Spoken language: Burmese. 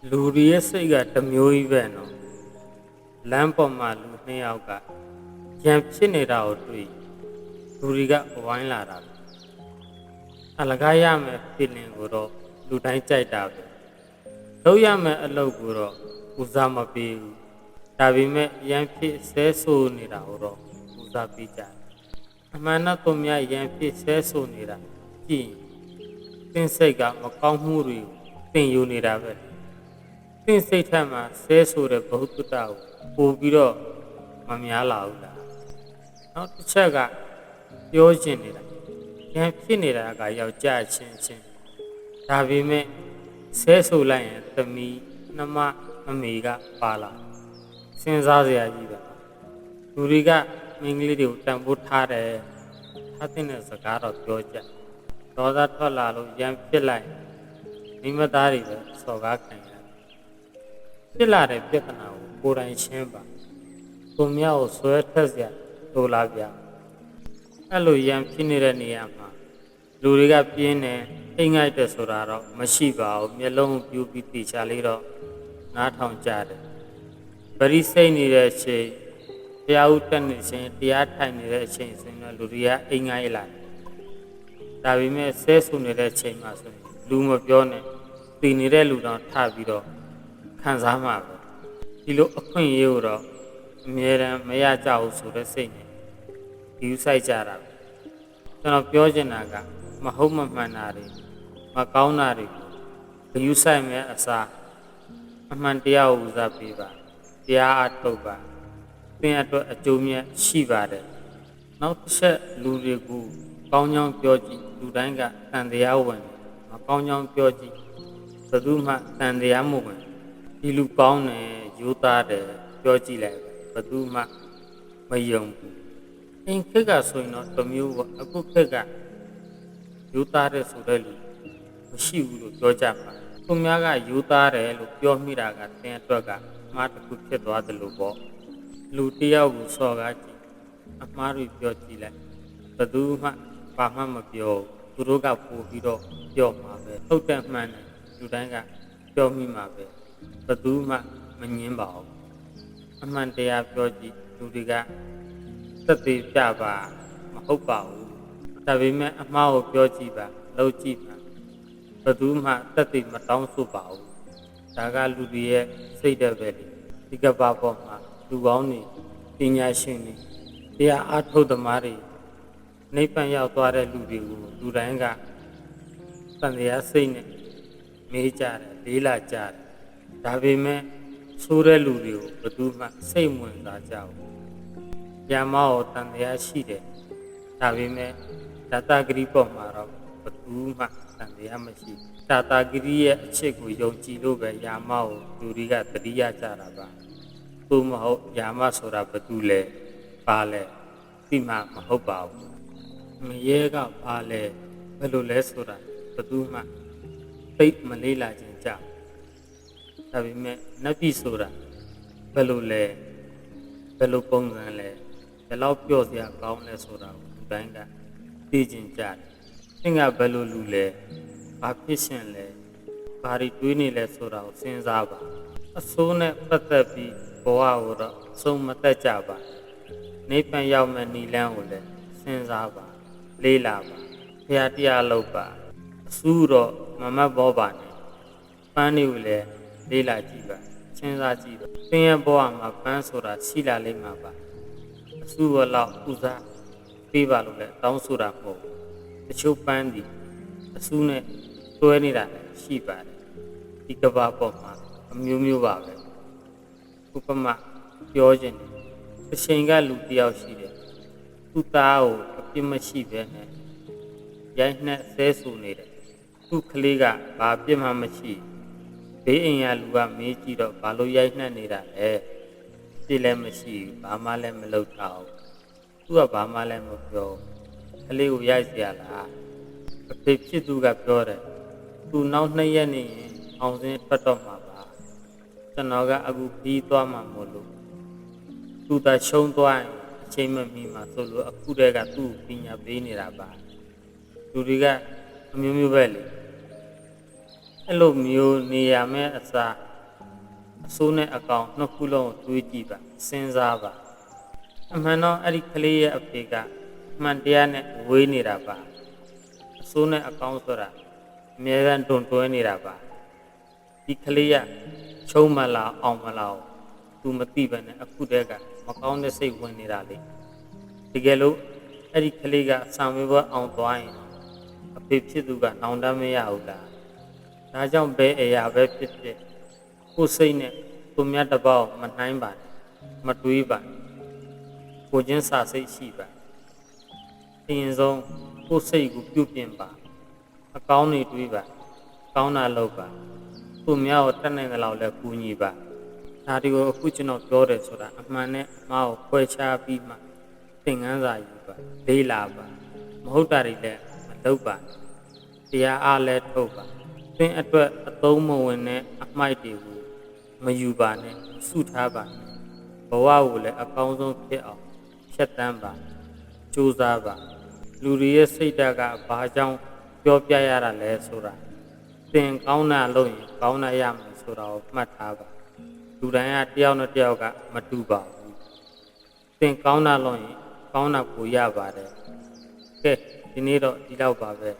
လူတွေရဲ့စိတ်ကတစ်မျိုးကြီးပဲနော်လမ်းပေါ်မှာလူနှစ်ယောက်ကရံဖြစ်နေတာကိုတွေ့လူတွေကဝိုင်းလာတာပဲအလကားရမယ်ဖြစ်လင်ကိုတော့လူတိုင်းကြိုက်တာပဲလုပ်ရမယ်အလုပ်ကိုတော့ဦးစားမပေးဘူးဒါပေမဲ့ရံဖြစ်ဆဲဆိုးနေတာကိုတော့ဦးစားပေးကြတယ်အမှန်တော့သူများရံဖြစ်ဆဲဆိုးနေတာကြည့်သင်စိတ်ကမကောင်းမှုတွေကိုသင်ယူနေတာပဲသင်စိတ်ထက်မှာဆဲဆိုတဲ့ဘ ഹു တ္တကိုပို့ပြီးတော့မများလာဘူးလားနောက်တစ်ချက်ကပြောချင်နေတာရံဖြစ်နေတာကယောက်ျားချင်းဒါပေမဲ့ဆဲဆိုလိုက်ရင်သမီးနှမအမေကပါလာစဉ်းစားစရာကြီးပဲလူတွေကမိန်းကလေးတွေကိုတန်ဖိုးထားတယ်ထားတဲ့စကားတော့ပြောကြဒေါသထွက်လာလို့ရံဖြစ်လိုက်မိမသားတွေပဲစော်ကားခံရတယ်ဖြစ်လာတဲ့ပြဿနာကိုကိုယ်တိုင်ရှင်းပါကိုမြောက်ကိုဆွဲထက်စရာလိုလားဗျာအဲ့လိုရံဖြစ်နေတဲ့နေရာမှာလူတွေကပြင်းနေအိမ်ငိုက်တယ်ဆိုတာတော့မရှိပါဘူးမျက်လုံးပြူပြီးတေချာလေးတော့နားထောင်ကြတယ်ဗရိစိတ်နေတဲ့အချိန်တရားဥတက်နေခြင်းတရားထိုင်နေတဲ့အချိန်ဆိုရင်လူတွေကအိမ်ငိုက်လာတယ်ဒါပေမဲ့ဆဲဆူနေတဲ့အချိန်မှာဆိုရင်လူမပြောနဲ့တည်နေတဲ့လူတော့ထပြီးတော့ခံစားမှာပဲဒီလိုအခွင့်အရေးကိုတော့အမြဲတမ်းမရကြဘူးဆိုတဲ့စိတ်နဲ့ဒီဥဆိုင်ကြတာပဲကျွန်တော်ပြောချင်တာကမဟုတ်မမှန်တာတွေမကောင်းတာတွေယူဆိုင်မဲ့အစားအမှန်တရားကိုဦးစားပေးပါတရားအထုတ်ပါသင်အတွက်အကျိုးမြတ်ရှိပါတယ်နောက်တစ်ချက်လူတွေကိုကောင်းကြောင်းပြောကြည့်လူတိုင်းကတန်တရားဝင်မကောင်းကြောင်းပြောကြည့်ဘယ်သူမှတန်တရားမဝင်ဒီလူကောင်းတယ်ရိုးသားတယ်ပြောကြည့်လိုက်ဘယ်သူမှမယုံဘူးအင်းခက်ကဆိုရင်တော့တစ်မျိုးပေါ့အခုခက်ကရိုးသားတယ်ဆိုတဲ့လူမရှိဘူးလို့ပြောကြပါသူများကရိုးသားတယ်လို့ပြောမိတာကသင်အတွက်ကမှားတစ်ခုဖြစ်သွားတယ်လို့ပေါ့လူတယောက်ကိုစော်ကားကြည့်အမှားတွေပြောကြည့်လိုက်ဘယ်သူမှဘာမှမပြောသူတို့ကပို့ပြီးတော့ပြောမှာပဲဟုတ်တယ်မှန်တယ်လူတိုင်းကပြောမိမှာပဲဘယ်သူမှမငင်းပါဘူးအမှန်တရားပြောကြည့်လူတွေကသက်သေပြပါမဟုတ်ပါဘူးဒါပေမဲ့အမှားကိုပြောကြည့်ပါလုပ်ကြည့်ပါဘယ်သူမှသက်သေမတောင်းဆိုပါဘူးဒါကလူတွေရဲ့စိတ်တဲ့ပဲလေဒီကဘာပေါ်မှာလူကောင်းတွေပညာရှင်တွေတရားအားထုတ်သမားတွေနိဗ္ဗာန်ရောက်သွားတဲ့လူတွေကိုလူတိုင်းကတန်တရားစိတ်နဲ့မေးကြတယ်လေးလာကြတယ်ဒါပေမဲ့ဆိုးတဲ့လူတွေကိုဘယ်သူမှစိတ်ဝင်စားကြဘူး။ယာမကိုတန်တရားရှိတယ်။ဒါပေမဲ့ဓာတဂရိပေါ်မှာတော့ဘယ်သူမှတန်တရားမရှိ။ဓာတဂရိရဲ့အချက်ကိုယုံကြည်လို့ပဲယာမကိုလူတွေကသတိရကြတာပါ။သူမဟုတ်ယာမဆိုတာဘယ်သူလဲ။ပါလဲ။သိမှမဟုတ်ပါဘူး။ငရဲကပါလဲ။ဘယ်လိုလဲဆိုတာဘယ်သူမှသိမလေးလာခြင်းကြောင့်ဒါပေမဲ့နတ်ပြည်ဆိုတာဘယ်လိုလဲဘယ်လိုပုံစံလဲဘယ်လောက်ပြော့စရာကောင်းလဲဆိုတာကိုဒီတိုင်းကသိကျင်ကြတယ်သင်ကဘယ်လိုလူလဲဘာဖြစ်ရှင်လဲဘာတွေတွေးနေလဲဆိုတာကိုစဉ်းစားပါအစိုးနဲ့ပတ်သက်ပြီးဘဝကိုတော့အဆုံးမသက်ကြပါနိဗ္ဗာန်ရောက်မဲ့နိလန်းကိုလည်းစဉ်းစားပါလေးလာပါဘုရားတရားလုပ်ပါအဆူတော့မမတ်ဘောပါနဲ့ပန်းနေကိုလည်းလေးလာကြည့်ပါစဉ်းစားကြည့်ပါသင်ရဲ့ဘဝမှာပန်းဆိုတာရှိလာလိမ့်မှာပါအဆူဘလောက်ဥစားပေးပါလို့လည်းတောင်းဆိုတာမဟုတ်တချို့ပန်းဒီအဆူနဲ့တွဲနေတာလည်းရှိပါတယ်ဒီကဘာပေါ်မှာအမျိုးမျိုးပါပဲဥပမာပြောခြင်းအချိန်ကလူတယောက်ရှိတယ်သူ့သားကိုအပြစ်မရှိပဲနဲ့ရိုက်နှက်ဆဲဆူနေတယ်သူ့ကလေးကဘာအပြစ်မှမရှိဘေးအိမ်ရလူကမေးကြည့်တော့ဘာလို့ရိုက်နှက်နေတာလဲပြစ်လည်းမရှိဘာမှလည်းမလုပ်တော့သူကဘာမှလည်းမပြောကလေးကိုရိုက်เสียလားအဖေဖြစ်သူကပြောတယ်သူနောက်2ရက်နေရင်အောင်စင်းထွက်တော့မှာပါကျွန်တော်ကအခုပြီးသွားမှာမို့လို့သူသာရှုံးသွားရင်အချိန်မမီမှာဆိုလို့အခုတည်းကသူ့ပညာပေးနေတာပါလူတွေကအမျိုးမျိုးပဲလေအဲ့လိုမျိုးနေရမယ့်အစား အစိုးနဲ့အကောင်နှစ်ခုလုံးကိုတွေးကြည့်ပါစဉ်းစားပါအမှန်တော့အဲ့ဒီကလေးရဲ့အဖေကအမှန်တရားနဲ့ဝေးနေတာပါအစိုးနဲ့အကောင်ဆိုတာအမြဲတမ်းတွန်တွဲနေတာပါဒီကလေးကချုံမလားအောင်မလားသူမသိပဲနဲ့အခုတည်းကမကောင်းတဲ့စိတ်ဝင်နေတာလေတကယ်လို့အဲ့ဒီကလေးကဆံမေးပွဲအောင်သွားရင်အဖေဖြစ်သူကနောင်တမရဘူးလားဒါကြောင့်ဘယ်အရာပဲဖြစ်ဖြစ်ကိုယ်စိတ်နဲ့ကိုမြတ်တပေါက်မနှိုင်းပါနဲ့မတွေးပါကိုချင်းစာစိတ်ရှိပါအရင်ဆုံးကိုယ်စိတ်ကိုပြုပြင်ပါအကောင်းနေတွေးပါကောင်းတာလုပ်ပါသူများကိုတတ်နိုင်ကြလောက်လဲကူညီပါဒါဒီကိုအခုကျွန်တော်ပြောတယ်ဆိုတာအမှန်နဲ့အမှားကိုခွဲခြားပြီးမှသင်ခန်းစာယူပါလေးလာပါမဟုတ်တာတွေလည်းမလုပ်ပါတရားအားလည်းထုတ်ပါသင်အတွက်အသုံးမဝင်တဲ့အမိုက်တွေကိုမယူပါနဲ့စုထားပါဘဝကိုလည်းအကောင်းဆုံးဖြစ်အောင်ဖြတ်တန်းပါကြိုးစားပါလူတွေရဲ့စိတ်ဓာတ်ကဘာကြောင့်ပြောပြရတာလဲဆိုတာသင်ကောင်းတာလုပ်ရင်ကောင်းတာရမယ်ဆိုတာကိုမှတ်ထားပါလူတိုင်းကတယောက်နဲ့တယောက်ကမတူပါဘူးသင်ကောင်းတာလုပ်ရင်ကောင်းတာကိုရပါတယ်ကဲဒီနေ့တော့ဒီလောက်ပါပဲ